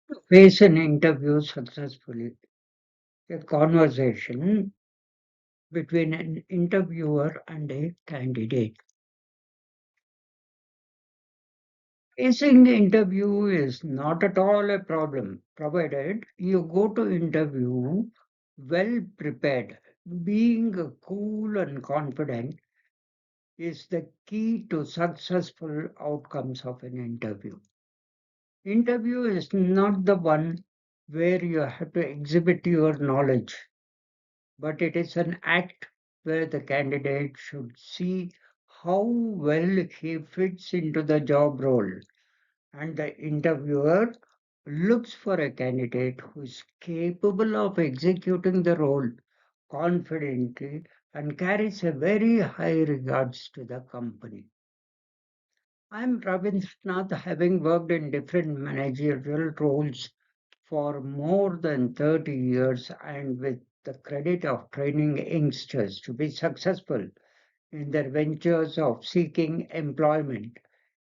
To face an interview successfully, a conversation between an interviewer and a candidate. Facing interview is not at all a problem, provided you go to interview well prepared. Being cool and confident is the key to successful outcomes of an interview. Interview is not the one where you have to exhibit your knowledge, but it is an act where the candidate should see how well he fits into the job role, and the interviewer looks for a candidate who is capable of executing the role confidently and carries a very high regards to the company. I'm Ravindranath, having worked in different managerial roles for more than 30 years and with the credit of training youngsters to be successful in their ventures of seeking employment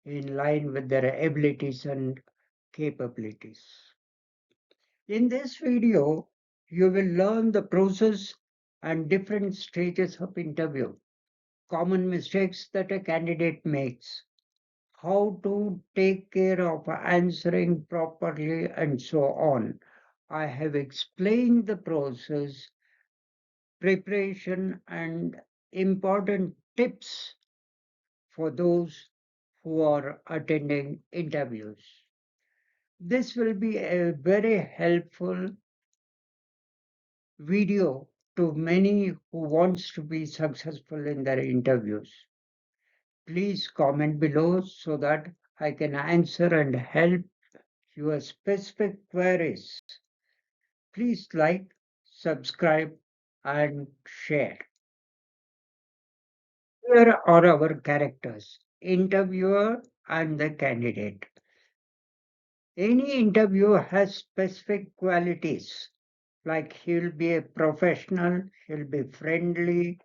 in line with their abilities and capabilities. In this video, you will learn the process and different stages of interview, common mistakes that a candidate makes, how to take care of answering properly, and so on. I have explained the process, preparation, and important tips for those who are attending interviews. This will be a very helpful video to many who wants to be successful in their interviews. Please comment below so that I can answer and help your specific queries. Please like, subscribe, and share. Here are our characters, interviewer and the candidate. Any interviewer has specific qualities, like he'll be a professional, he'll be friendly,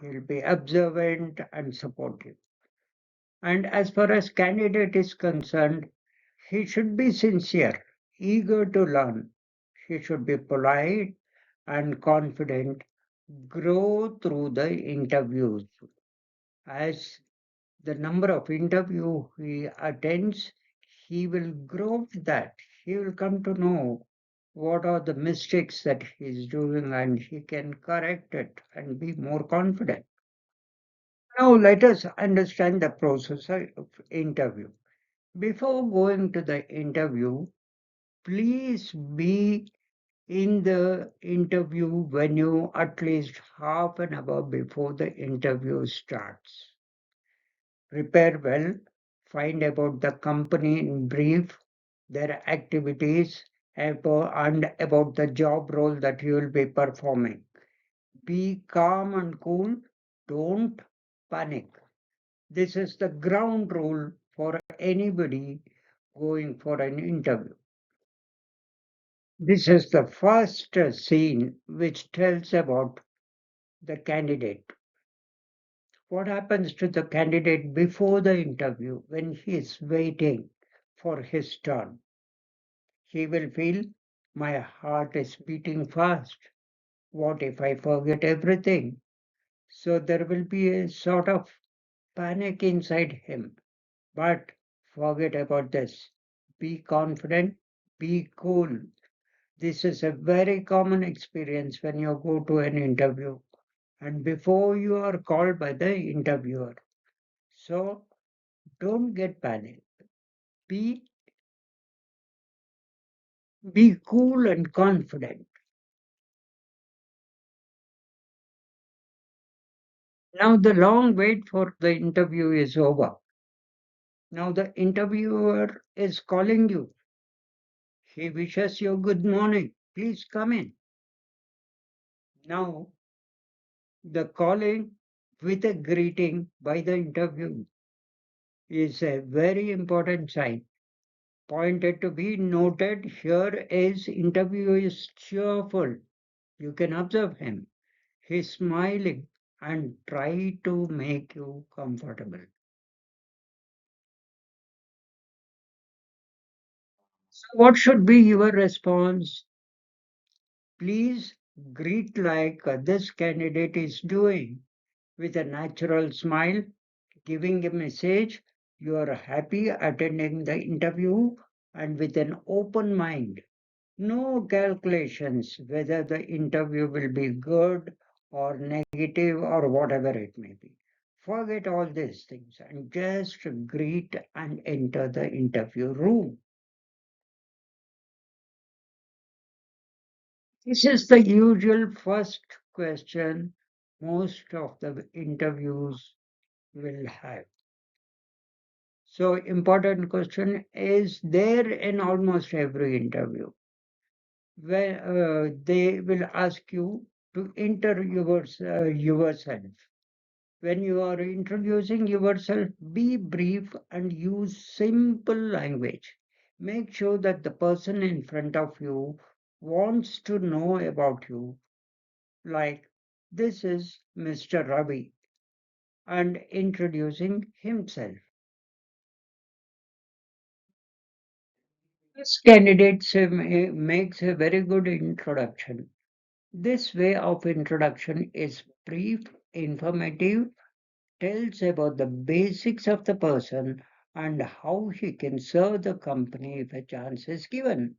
he'll be observant and supportive. And as far as candidate is concerned, he should be sincere, eager to learn. He should be polite and confident, grow through the interviews. As the number of interview he attends, he will grow with that. He will come to know what are the mistakes that he is doing and he can correct it and be more confident. Now let us understand the process of interview. Before going to the interview, please be in the interview venue at least half an hour before the interview starts. Prepare well, find about the company in brief, their activities, and about the job role that you will be performing. Be calm and cool, don't panic. This is the ground rule for anybody going for an interview. This is the first scene which tells about the candidate. What happens to the candidate before the interview when he is waiting for his turn? He will feel, my heart is beating fast. What if I forget everything? So there will be a sort of panic inside him. But forget about this. Be confident, be cool. This is a very common experience when you go to an interview and before you are called by the interviewer. So don't get panicked. Be be cool and confident. Now the long wait for the interview is over. Now the interviewer is calling you. He wishes you good morning. Please come in. Now the calling with a greeting by the interview is a very important sign. Pointed to be noted here is interview is cheerful. You can observe him. He's smiling and try to make you comfortable. What should be your response? Please greet like this candidate is doing with a natural smile, giving a message you are happy attending the interview and with an open mind. No calculations whether the interview will be good or negative or whatever it may be. Forget all these things and just greet and enter the interview room. This is the usual first question most of the interviews will have. So, important question is there in almost every interview where they will ask you to enter yourself. When you are introducing yourself, be brief and use simple language. Make sure that the person in front of you wants to know about you, like this is Mr. Ravi, and introducing himself. This candidate makes a very good introduction. This way of introduction is brief, informative, tells about the basics of the person and how he can serve the company if a chance is given.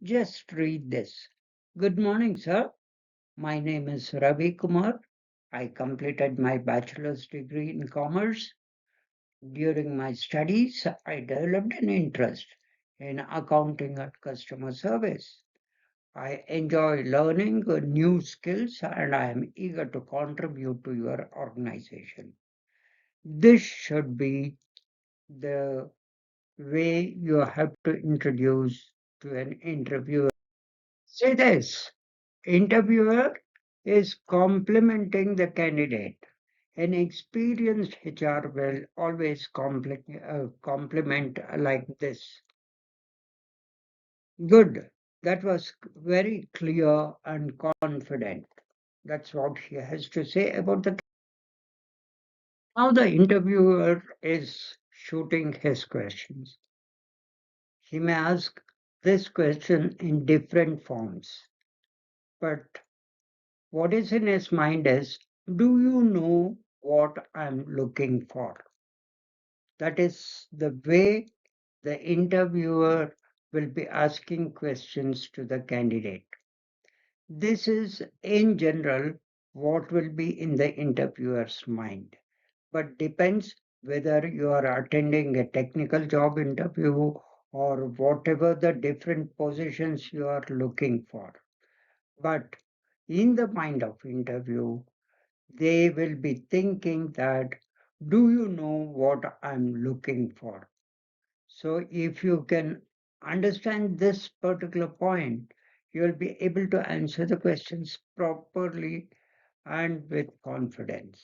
Just read this. Good morning, sir. My name is Ravi Kumar. I completed my bachelor's degree in commerce. During my studies, I developed an interest in accounting and customer service. I enjoy learning new skills and I am eager to contribute to your organization. This should be the way you have to introduce to an interviewer. Say this interviewer is complimenting the candidate. An experienced HR will always compliment like this. Good. That was very clear and confident. That's what he has to say about the. Now the interviewer is shooting his questions. He may ask this question in different forms, but what is in his mind is, do you know what I'm looking for? That is the way the interviewer will be asking questions to the candidate. This is, in general, what will be in the interviewer's mind, but depends whether you are attending a technical job interview or whatever the different positions you are looking for. But in the mind of interview, they will be thinking that, do you know what I'm looking for? So if you can understand this particular point, you'll be able to answer the questions properly and with confidence.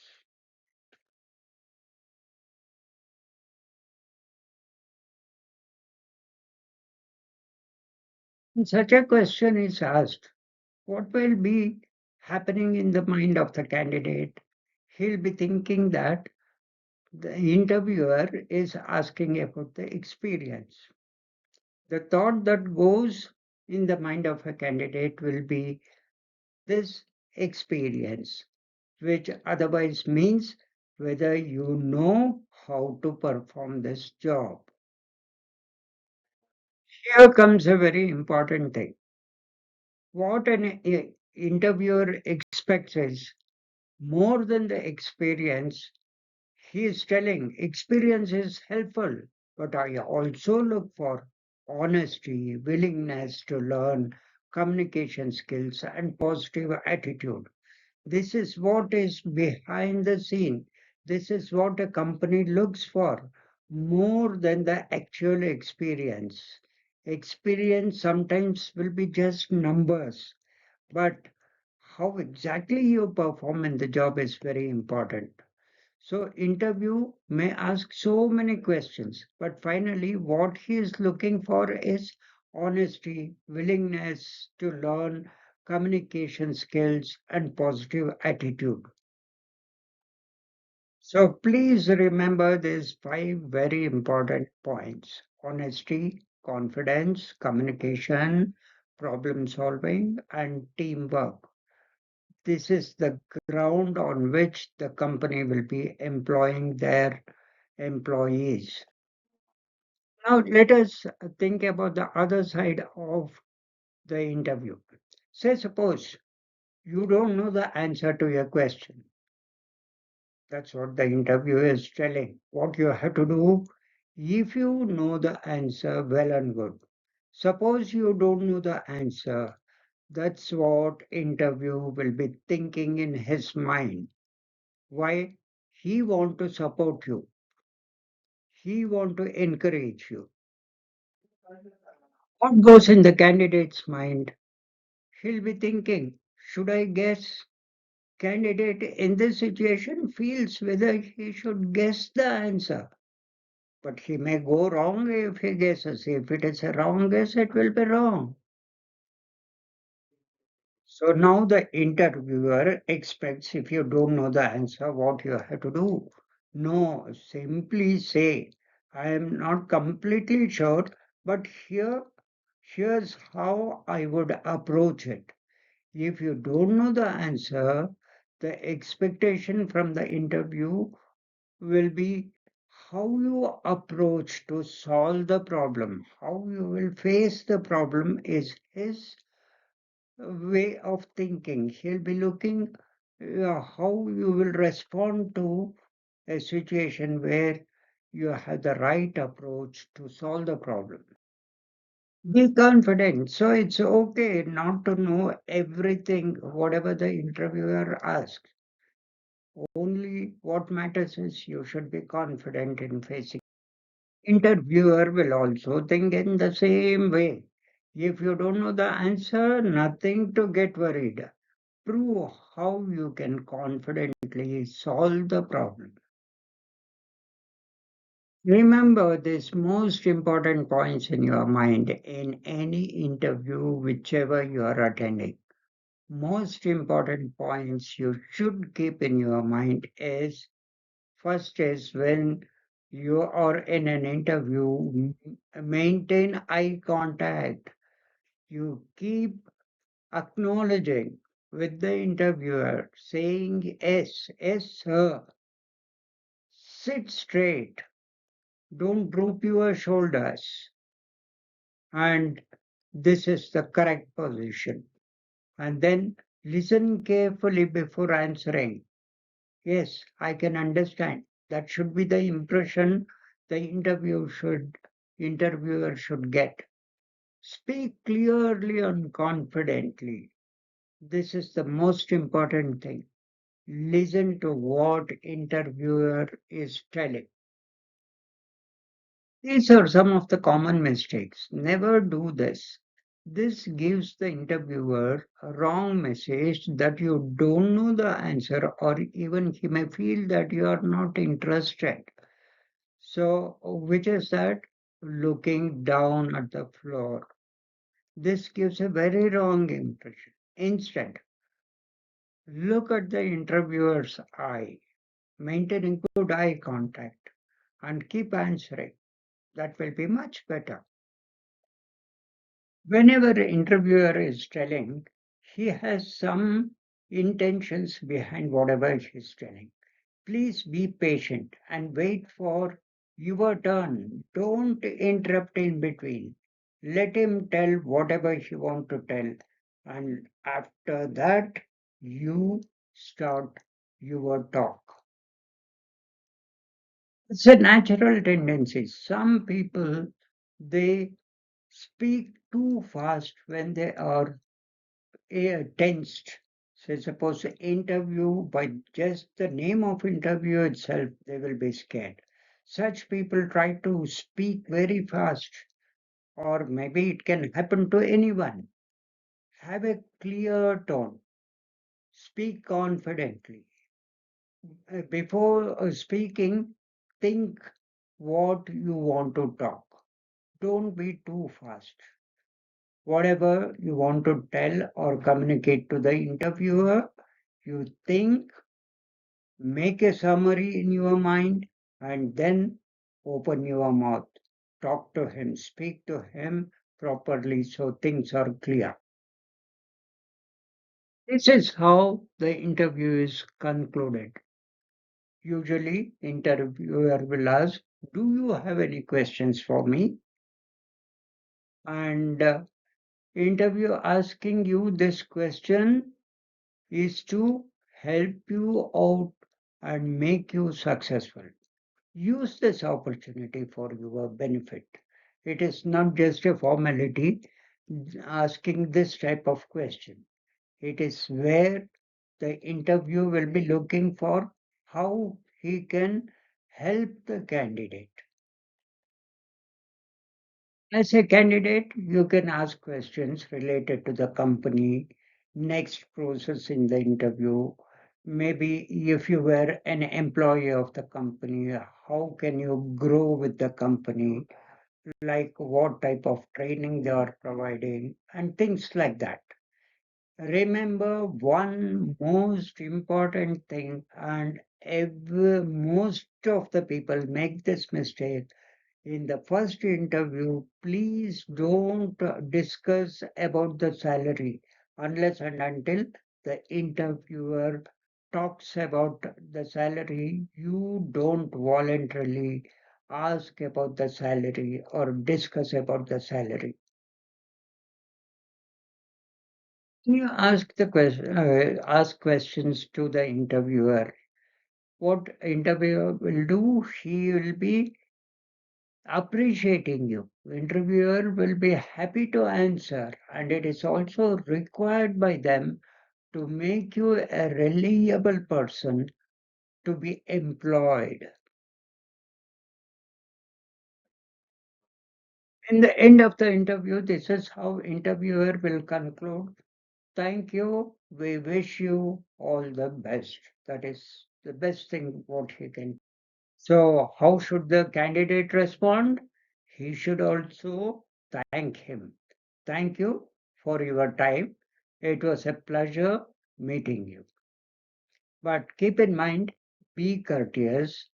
When such a question is asked, what will be happening in the mind of the candidate? He'll be thinking that the interviewer is asking about the experience. The thought that goes in the mind of a candidate will be this experience, which otherwise means whether you know how to perform this job. Here comes a very important thing. What an interviewer expects is more than the experience. He is telling experience is helpful, but I also look for honesty, willingness to learn, communication skills, and positive attitude. This is what is behind the scene. This is what a company looks for more than the actual experience. Experience sometimes will be just numbers, but how exactly you perform in the job is very important. So interview may ask so many questions, but finally what he is looking for is honesty, willingness to learn, communication skills, and positive attitude. So please remember these five very important points: honesty, confidence, communication, problem solving, and teamwork. This is the ground on which the company will be employing their employees. Now, let us think about the other side of the interview. Say, suppose you don't know the answer to your question. That's what the interview is telling. What you have to do, if you know the answer, well and good. Suppose you don't know the answer, that's what interview will be thinking in his mind. Why? He want to support you. He want to encourage you. What goes in the candidate's mind? He'll be thinking, should I guess? Candidate in this situation feels whether he should guess the answer. But he may go wrong if he guesses. If it is a wrong guess, it will be wrong. So now the interviewer expects if you don't know the answer, what you have to do. No, simply say, I am not completely sure, but here's how I would approach it. If you don't know the answer, the expectation from the interview will be how you approach to solve the problem, how you will face the problem is his way of thinking. He'll be looking how you will respond to a situation where you have the right approach to solve the problem. Be confident. So it's okay not to know everything, whatever the interviewer asks. Only what matters is you should be confident in facing. Interviewer will also think in the same way. If you don't know the answer, nothing to get worried. Prove how you can confidently solve the problem. Remember this most important points in your mind in any interview, whichever you are attending. Most important points you should keep in your mind is first is when you are in an interview, maintain eye contact. You keep acknowledging with the interviewer, saying yes, yes, sir. Sit straight. Don't droop your shoulders. And this is the correct position. And then listen carefully before answering. Yes, I can understand. That should be the impression the interviewer should get. Speak clearly and confidently. This is the most important thing. Listen to what interviewer is telling. These are some of the common mistakes. Never do this. This gives the interviewer a wrong message that you don't know the answer, or even he may feel that you are not interested. So, which is that looking down at the floor. This gives a very wrong impression. Instead, look at the interviewer's eye, maintaining good eye contact, and keep answering. That will be much better. Whenever the interviewer is telling, he has some intentions behind whatever he's telling. Please be patient and wait for your turn. Don't interrupt in between. Let him tell whatever he wants to tell. And after that, you start your talk. It's a natural tendency. Some people, they speak too fast when they are tensed. So suppose an interview by just the name of interview itself, they will be scared. Such people try to speak very fast, or maybe it can happen to anyone. Have a clear tone. Speak confidently. Before speaking, think what you want to talk. Don't be too fast. Whatever you want to tell or communicate to the interviewer, you think, make a summary in your mind, and then open your mouth. talk to him, speak to him properly so things are clear. This is how the interview is concluded. Usually, interviewer will ask, "Do you have any questions for me?" And interview asking you this question is to help you out and make you successful. Use this opportunity for your benefit. It is not just a formality asking this type of question. It is where the interview will be looking for how he can help the candidate. As a candidate, you can ask questions related to the company, next process in the interview. Maybe if you were an employee of the company, how can you grow with the company? Like what type of training they are providing, and things like that. Remember one most important thing, and most of the people make this mistake in the first interview. Please don't discuss about the salary unless and until the interviewer talks about the salary. You don't voluntarily ask about the salary or discuss about the salary. You ask questions to the interviewer. What interviewer will do, he will be appreciating you. Interviewer will be happy to answer, and it is also required by them to make you a reliable person to be employed. In the end of the interview, this is how interviewer will conclude. Thank you. We wish you all the best. That is the best thing what he can. So, how should the candidate respond? He should also thank him. Thank you for your time. It was a pleasure meeting you. But keep in mind, be courteous.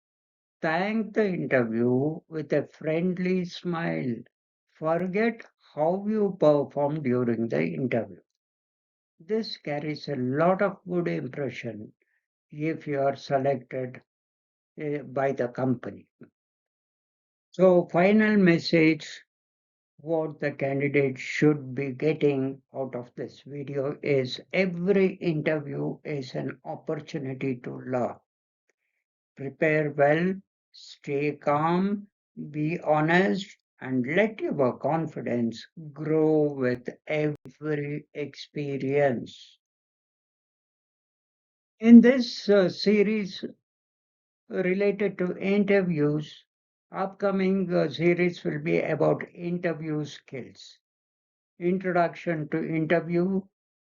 Thank the interview with a friendly smile. Forget how you performed during the interview. This carries a lot of good impression if you are selected by the company. So, final message what the candidate should be getting out of this video is every interview is an opportunity to learn. Prepare well, stay calm, be honest, and let your confidence grow with every experience. In this series related to interviews, upcoming series will be about interview skills. Introduction to interview,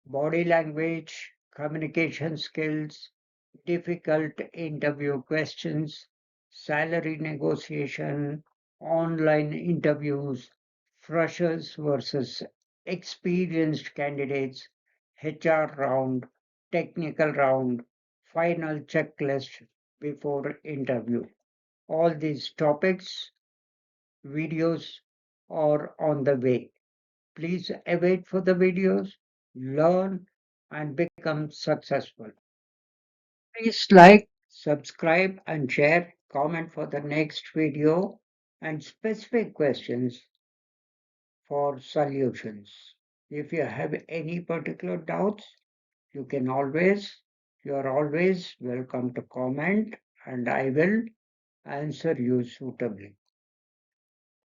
body language, communication skills, difficult interview questions, salary negotiation, online interviews, freshers versus experienced candidates, HR round, technical round, final checklist before interview. All these topics, videos are on the way. Please await for the videos, learn, and become successful. Please like, subscribe, and share. Comment for the next video and specific questions for solutions. If you have any particular doubts, you can always, you are always welcome to comment and I will answer you suitably.